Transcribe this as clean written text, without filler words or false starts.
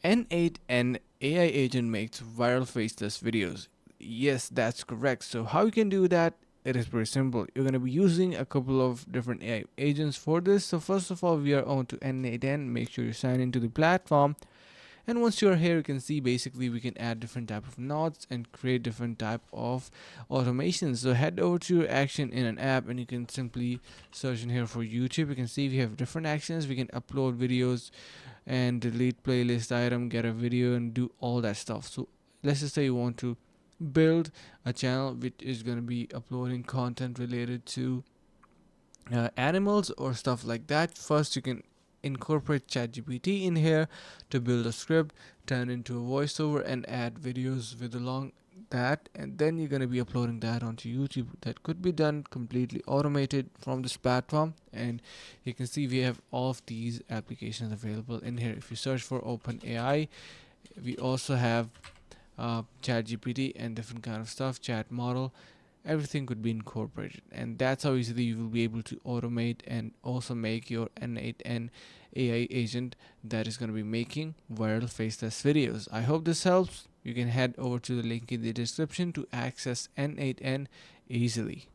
n8n AI agent makes viral faceless videos. Yes, that's correct. So how you can do that? It is pretty simple. You're going to be using a couple of different AI agents for this. So first of all, we are on to n8n. Make sure you sign into the platform. And once you're here, you can see basically we can add different type of nodes and create different type of automations. So head over to your action in an app and you can simply search in here for YouTube. You can see we have different actions. We can upload videos and delete playlist item, get a video, and do all that stuff. So let's just say you want to build a channel which is going to be uploading content related to animals or stuff like that. First, you can incorporate ChatGPT in here to build a script, turn into a voiceover, and add videos with along that, and then you're going to be uploading that onto YouTube. That could be done completely automated from this platform, and you can see we have all of these applications available in here. If you search for OpenAI, we also have ChatGPT and different kind of stuff, chat model. Everything could be incorporated, and that's how easily you will be able to automate and also make your n8n AI agent that is going to be making viral faceless videos. I hope this helps. You can head over to the link in the description to access n8n easily.